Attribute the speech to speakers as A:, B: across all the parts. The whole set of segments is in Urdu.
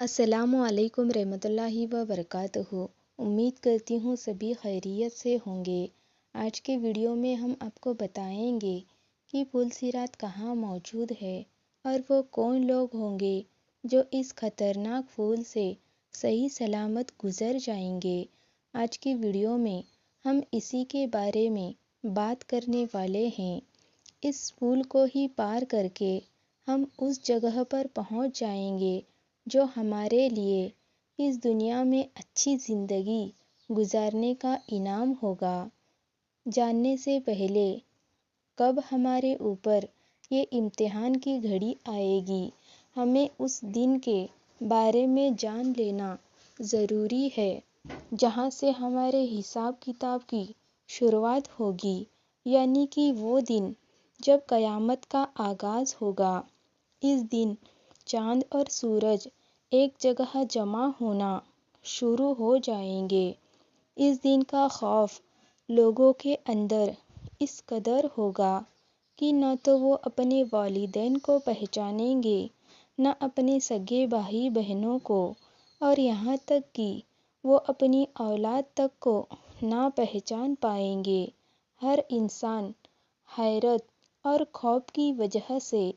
A: السلام علیکم رحمۃ اللہ وبرکاتہ۔ امید کرتی ہوں سبھی خیریت سے ہوں گے۔ آج کے ویڈیو میں ہم آپ کو بتائیں گے کہ پل صراط کہاں موجود ہے اور وہ کون لوگ ہوں گے جو اس خطرناک پل سے صحیح سلامت گزر جائیں گے۔ آج کی ویڈیو میں ہم اسی کے بارے میں بات کرنے والے ہیں۔ اس پل کو ہی پار کر کے ہم اس جگہ پر پہنچ جائیں گے جو ہمارے لیے اس دنیا میں اچھی زندگی گزارنے کا انعام ہوگا۔ جاننے سے پہلے کب ہمارے اوپر یہ امتحان کی گھڑی آئے گی، ہمیں اس دن کے بارے میں جان لینا ضروری ہے جہاں سے ہمارے حساب کتاب کی شروعات ہوگی، یعنی کہ وہ دن جب قیامت کا آغاز ہوگا۔ اس دن چاند اور سورج ایک جگہ جمع ہونا شروع ہو جائیں گے۔ اس دن کا خوف لوگوں کے اندر اس قدر ہوگا کہ نہ تو وہ اپنے والدین کو پہچانیں گے، نہ اپنے سگے بھائی بہنوں کو، اور یہاں تک کہ وہ اپنی اولاد تک کو نہ پہچان پائیں گے۔ ہر انسان حیرت اور خوف کی وجہ سے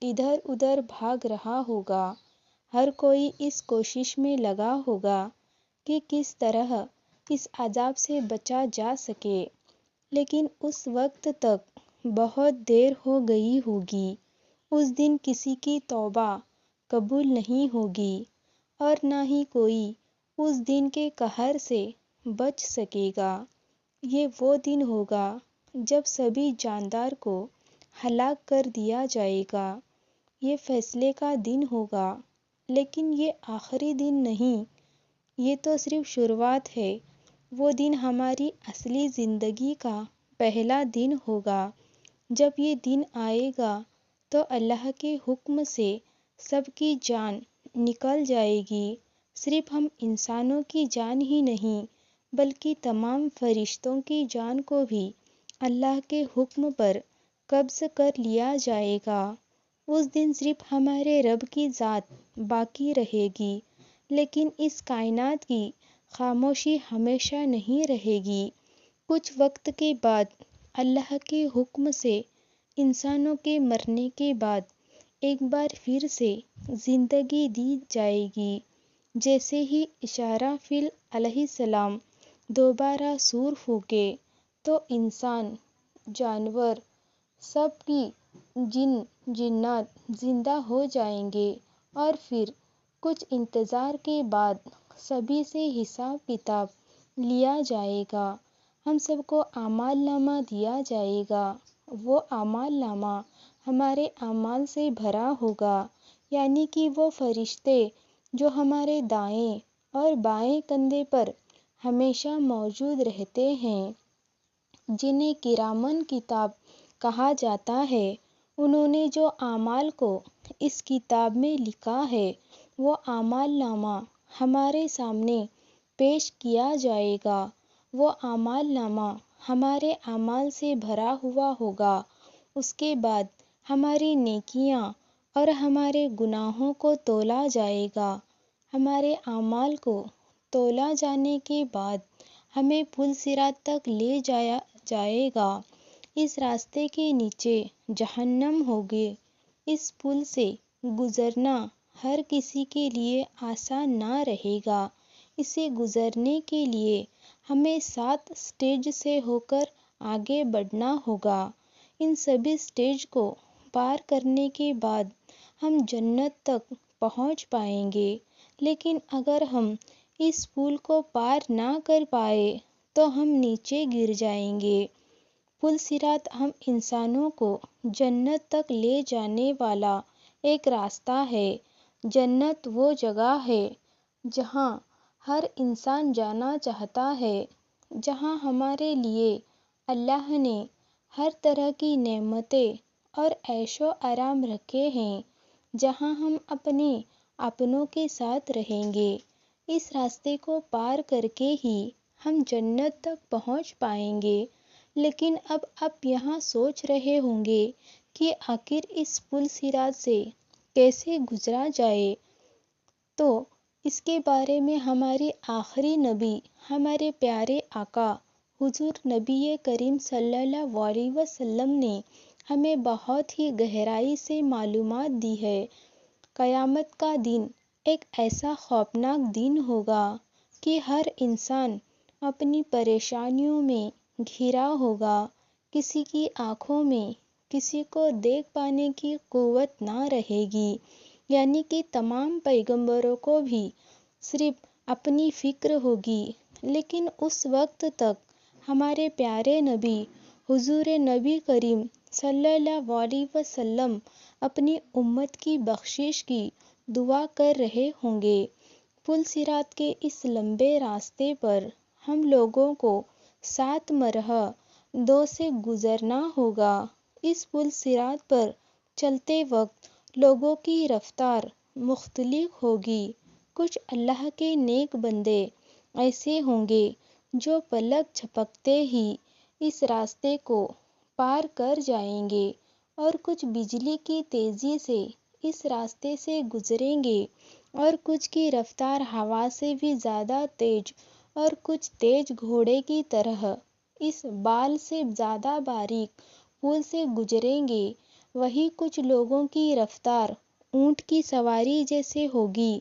A: ادھر ادھر بھاگ رہا ہوگا۔ ہر کوئی اس کوشش میں لگا ہوگا کہ کس طرح اس عذاب سے بچا جا سکے، لیکن اس وقت تک بہت دیر ہو گئی ہوگی۔ اس دن کسی کی توبہ قبول نہیں ہوگی اور نہ ہی کوئی اس دن کے قہر سے بچ سکے گا۔ یہ وہ دن ہوگا جب سبھی جاندار کو ہلاک کر دیا جائے گا۔ یہ فیصلے کا دن ہوگا، لیکن یہ آخری دن نہیں، یہ تو صرف شروعات ہے۔ وہ دن ہماری اصلی زندگی کا پہلا دن ہوگا۔ جب یہ دن آئے گا تو اللہ کے حکم سے سب کی جان نکل جائے گی۔ صرف ہم انسانوں کی جان ہی نہیں بلکہ تمام فرشتوں کی جان کو بھی اللہ کے حکم پر قبض کر لیا جائے گا۔ اس دن صرف ہمارے رب کی ذات باقی رہے گی، لیکن اس کائنات کی خاموشی ہمیشہ نہیں رہے گی۔ کچھ وقت کے بعد اللہ کے حکم سے انسانوں کے مرنے کے بعد ایک بار پھر سے زندگی دی جائے گی۔ جیسے ہی اسرافیل علیہ السلام دوبارہ سور پھونکے تو انسان، جانور، سب کی جن جنات زندہ ہو جائیں گے اور پھر کچھ انتظار کے بعد سبھی سے حساب کتاب لیا جائے گا۔ ہم سب کو اعمال نامہ دیا جائے گا۔ وہ اعمال نامہ ہمارے اعمال سے بھرا ہوگا، یعنی کہ وہ فرشتے جو ہمارے دائیں اور بائیں کندھے پر ہمیشہ موجود رہتے ہیں، جنہیں کراماً کاتب کہا جاتا ہے، انہوں نے جو اعمال کو اس کتاب میں لکھا ہے وہ اعمال نامہ ہمارے سامنے پیش کیا جائے گا۔ وہ اعمال نامہ ہمارے اعمال سے بھرا ہوا ہوگا۔ اس کے بعد ہماری نیکیاں اور ہمارے گناہوں کو تولا جائے گا۔ ہمارے اعمال کو تولا جانے کے بعد ہمیں پل صراط تک لے جایا جائے گا۔ اس راستے کے نیچے جہنم ہوگی۔ اس پل سے گزرنا ہر کسی کے لیے آسان نہ رہے گا۔ اسے گزرنے کے لیے ہمیں 7 سٹیج سے ہو کر آگے بڑھنا ہوگا۔ ان سبھی سٹیج کو پار کرنے کے بعد ہم جنت تک پہنچ پائیں گے، لیکن اگر ہم اس پل کو پار نہ کر پائے تو ہم نیچے گر جائیں گے۔ پل صراط ہم انسانوں کو جنت تک لے جانے والا ایک راستہ ہے۔ جنت وہ جگہ ہے جہاں ہر انسان جانا چاہتا ہے، جہاں ہمارے لیے اللہ نے ہر طرح کی نعمتیں اور عیش و آرام رکھے ہیں، جہاں ہم اپنے اپنوں کے ساتھ رہیں گے۔ اس راستے کو پار کر کے ہی ہم جنت تک پہنچ پائیں گے۔ لیکن اب آپ یہاں سوچ رہے ہوں گے کہ آخر اس پل صراط سے کیسے گزرا جائے؟ تو اس کے بارے میں ہمارے آخری نبی، ہمارے پیارے آقا حضور نبی کریم صلی اللہ علیہ وسلم نے ہمیں بہت ہی گہرائی سے معلومات دی ہے۔ قیامت کا دن ایک ایسا خوفناک دن ہوگا کہ ہر انسان اپنی پریشانیوں میں گھرا ہوگا، کسی کی آنکھوں میں کسی کو دیکھ پانے کی قوت نہ رہے گی، یعنی کہ تمام پیغمبروں کو بھی صرف اپنی فکر ہوگی، لیکن اس وقت تک ہمارے پیارے نبی حضور نبی کریم صلی اللہ علیہ وسلم اپنی امت کی بخشش کی دعا کر رہے ہوں گے۔ پل صراط کے اس لمبے راستے پر ہم لوگوں کو 7 مرحلوں سے گزرنا ہوگا۔ اس پل صراط پر چلتے وقت لوگوں کی رفتار مختلف ہوگی۔ کچھ اللہ کے نیک بندے ایسے ہوں گے جو پلک جھپکتے ہی اس راستے کو پار کر جائیں گے، اور کچھ بجلی کی تیزی سے اس راستے سے گزریں گے، اور کچھ کی رفتار ہوا سے بھی زیادہ تیز، اور کچھ تیز گھوڑے کی طرح اس بال سے زیادہ باریک پل سے گزریں گے۔ وہی کچھ لوگوں کی رفتار اونٹ کی سواری جیسے ہوگی،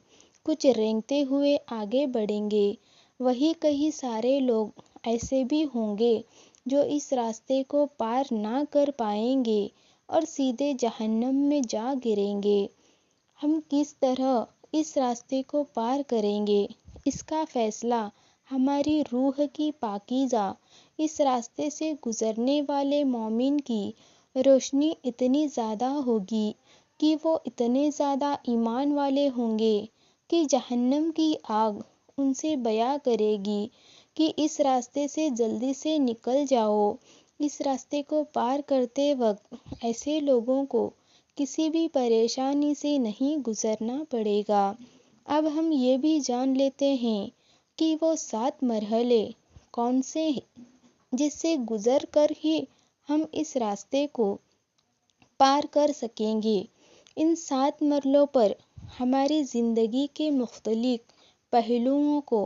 A: کچھ رینگتے ہوئے آگے بڑھیں گے۔ وہی کئی سارے لوگ ایسے بھی ہوں گے جو اس راستے کو پار نہ کر پائیں گے اور سیدھے جہنم میں جا گریں گے۔ ہم کس طرح اس راستے کو پار کریں گے، اس کا فیصلہ ہماری روح کی پاکیزہ اس راستے سے گزرنے والے مومن کی روشنی اتنی زیادہ ہوگی کہ وہ اتنے زیادہ ایمان والے ہوں گے کہ جہنم کی آگ ان سے بیاں کرے گی کہ اس راستے سے جلدی سے نکل جاؤ۔ اس راستے کو پار کرتے وقت ایسے لوگوں کو کسی بھی پریشانی سے نہیں گزرنا پڑے گا۔ اب ہم یہ بھی جان لیتے ہیں کہ وہ 7 مرحلے کون سے ہیں جس سے گزر کر ہی ہم اس راستے کو پار کر سکیں گے۔ ان 7 مرحلوں پر ہماری زندگی کے مختلف پہلوؤں کو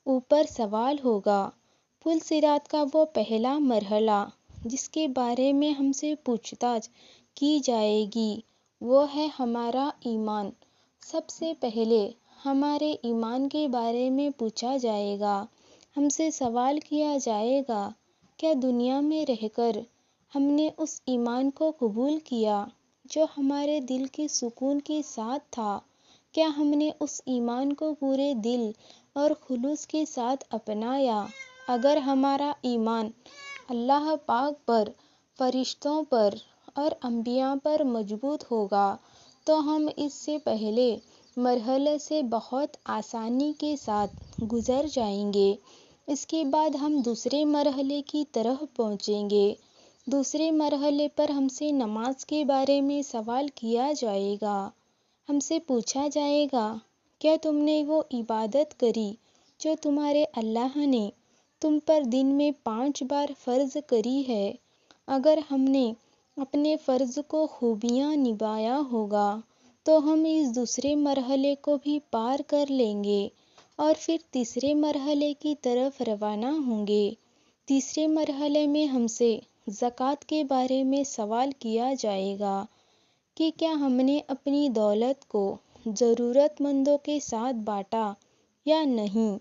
A: اوپر سوال ہوگا۔ پل صراط کا وہ پہلا مرحلہ جس کے بارے میں ہم سے پوچھ تاچھ کی جائے گی وہ ہے ہمارا ایمان۔ سب سے پہلے ہمارے ایمان کے بارے میں پوچھا جائے گا، ہم سے سوال کیا جائے گا، کیا دنیا میں رہ کر ہم نے اس ایمان کو قبول کیا جو ہمارے دل کے سکون کے ساتھ تھا؟ کیا ہم نے اس ایمان کو پورے دل اور خلوص کے ساتھ اپنایا؟ اگر ہمارا ایمان اللہ پاک پر، فرشتوں پر اور انبیاء پر مضبوط ہوگا تو ہم اس سے پہلے مرحلے سے بہت آسانی کے ساتھ گزر جائیں گے۔ اس کے بعد ہم دوسرے مرحلے کی طرف پہنچیں گے۔ دوسرے مرحلے پر ہم سے نماز کے بارے میں سوال کیا جائے گا۔ ہم سے پوچھا جائے گا، کیا تم نے وہ عبادت کری جو تمہارے اللہ نے تم پر دن میں 5 بار فرض کری ہے؟ اگر ہم نے اپنے فرض کو خوبیاں نبھایا ہوگا تو ہم اس دوسرے مرحلے کو بھی پار کر لیں گے اور پھر تیسرے مرحلے کی طرف روانہ ہوں گے۔ تیسرے مرحلے میں ہم سے زکوٰۃ کے بارے میں سوال کیا جائے گا کہ کیا ہم نے اپنی دولت کو ضرورت مندوں کے ساتھ بانٹا یا نہیں؟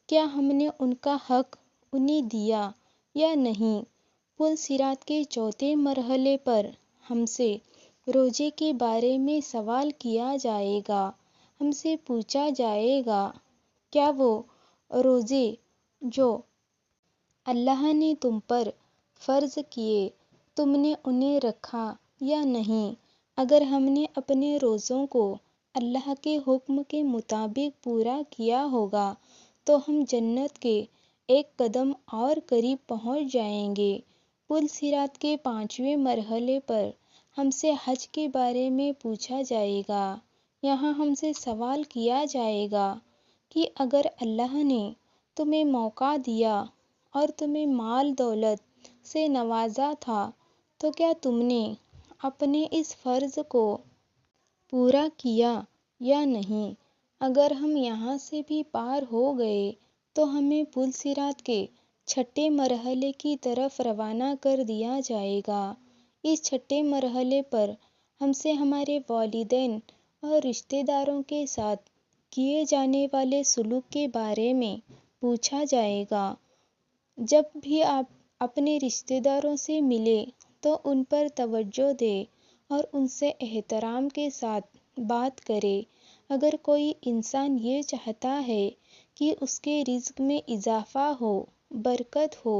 A: کیا ہم نے ان کا حق انہیں دیا یا نہیں؟ پل صراط کے چوتھے مرحلے پر ہم سے روزے کے بارے میں سوال کیا جائے گا۔ ہم سے پوچھا جائے گا، کیا وہ روزے جو اللہ نے تم پر فرض کیے تم نے انہیں رکھا یا نہیں؟ اگر ہم نے اپنے روزوں کو اللہ کے حکم کے مطابق پورا کیا ہوگا تو ہم جنت کے ایک قدم اور قریب پہنچ جائیں گے۔ پل صراط کے 5ویں مرحلے پر ہم سے حج کے بارے میں پوچھا جائے گا۔ یہاں ہم سے سوال کیا جائے گا کہ اگر اللہ نے تمہیں موقع دیا اور تمہیں مال دولت سے نوازا تھا تو کیا تم نے اپنے اس فرض کو پورا کیا یا نہیں؟ اگر ہم یہاں سے بھی پار ہو گئے تو ہمیں پل صراط کے چھٹے مرحلے کی طرف روانہ کر دیا جائے گا۔ اس چھٹے مرحلے پر ہم سے ہمارے والدین اور رشتہ داروں کے ساتھ کیے جانے والے سلوک کے بارے میں پوچھا جائے گا۔ جب بھی آپ اپنے رشتہ داروں سے ملے تو ان پر توجہ دے اور ان سے احترام کے ساتھ بات کرے۔ اگر کوئی انسان یہ چاہتا ہے کہ اس کے رزق میں اضافہ ہو، برکت ہو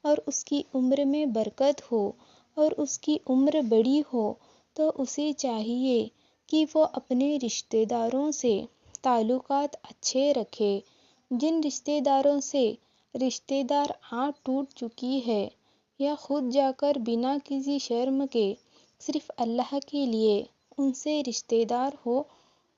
A: اور اس کی عمر میں برکت ہو اور اس کی عمر بڑی ہو تو اسے چاہیے کہ وہ اپنے رشتہ داروں سے تعلقات اچھے رکھے۔ جن رشتہ داروں سے رشتہ دار آنٹ ٹوٹ چکی ہے یا خود جا کر بنا کسی شرم کے صرف اللہ کے لیے ان سے رشتہ دار ہو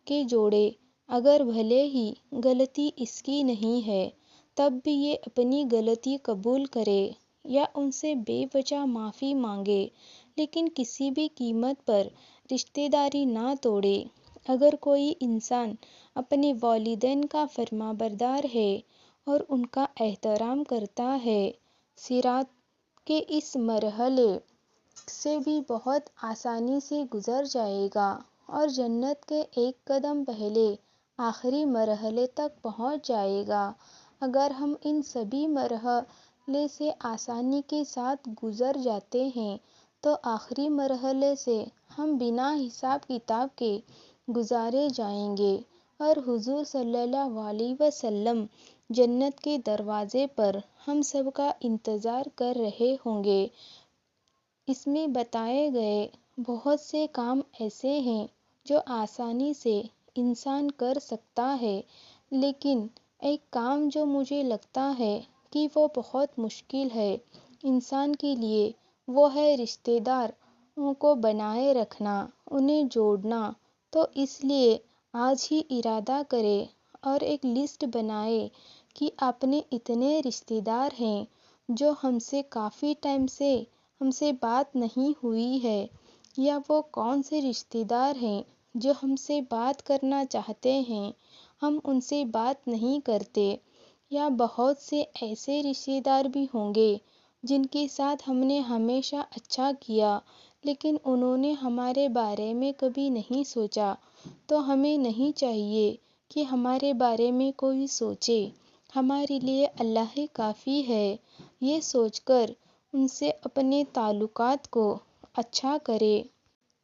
A: کے جوڑے، اگر بھلے ہی غلطی اس کی نہیں ہے تب بھی یہ اپنی غلطی قبول کرے یا ان سے بے وجہ معافی مانگے، لیکن کسی بھی قیمت پر رشتہ داری نہ توڑے۔ اگر کوئی انسان اپنے والدین کا فرما بردار ہے اور ان کا احترام کرتا ہے، صراط کے اس مرحلے سے بھی بہت آسانی سے گزر جائے گا اور جنت کے ایک قدم پہلے آخری مرحلے تک پہنچ جائے گا۔ اگر ہم ان سبھی مرحلے سے آسانی کے ساتھ گزر جاتے ہیں تو آخری مرحلے سے ہم بنا حساب کتاب کے گزارے جائیں گے اور حضور صلی اللہ علیہ وسلم جنت کے دروازے پر ہم سب کا انتظار کر رہے ہوں گے۔ اس میں بتائے گئے بہت سے کام ایسے ہیں جو آسانی سے انسان کر سکتا ہے، لیکن ایک کام جو مجھے لگتا ہے کہ وہ بہت مشکل ہے انسان کے لیے، وہ ہے رشتہ داروں کو بنائے رکھنا، انہیں جوڑنا۔ تو اس لیے آج ہی ارادہ کرے اور ایک لسٹ بنائے کہ آپ نے اتنے رشتہ دار ہیں جو ہم سے کافی ٹائم سے ہم سے بات نہیں ہوئی ہے، یا وہ کون سے رشتہ دار ہیں جو ہم سے بات کرنا چاہتے ہیں ہم ان سے بات نہیں کرتے، یا بہت سے ایسے رشتہ دار بھی ہوں گے جن کے ساتھ ہم نے ہمیشہ اچھا کیا لیکن انہوں نے ہمارے بارے میں کبھی نہیں سوچا۔ تو ہمیں نہیں چاہیے کہ ہمارے بارے میں کوئی سوچے، ہمارے لیے اللہ ہی کافی ہے۔ یہ سوچ کر ان سے اپنے تعلقات کو اچھا کرے،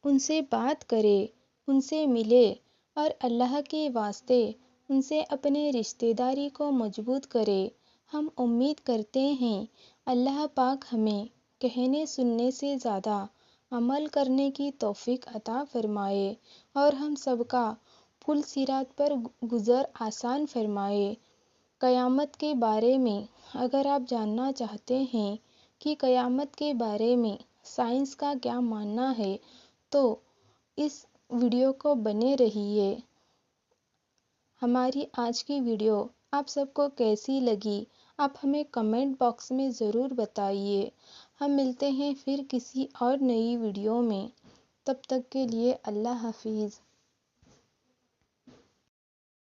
A: ان سے بات کرے، ان سے ملے اور اللہ کے واسطے ان سے اپنے رشتہ داری کو مضبوط کرے۔ ہم امید کرتے ہیں اللہ پاک ہمیں کہنے سننے سے زیادہ عمل کرنے کی توفیق عطا فرمائے اور ہم سب کا پل صراط پر گزر آسان فرمائے۔ قیامت کے بارے میں اگر آپ جاننا چاہتے ہیں کہ قیامت کے بارے میں سائنس کا کیا ماننا ہے تو اس ویڈیو کو بنے رہیے۔ ہماری آج کی ویڈیو آپ سب کو کیسی لگی آپ ہمیں کمنٹ باکس میں ضرور بتائیے۔ ہم ملتے ہیں پھر کسی اور نئی ویڈیو میں، تب تک کے لیے اللہ حافظ۔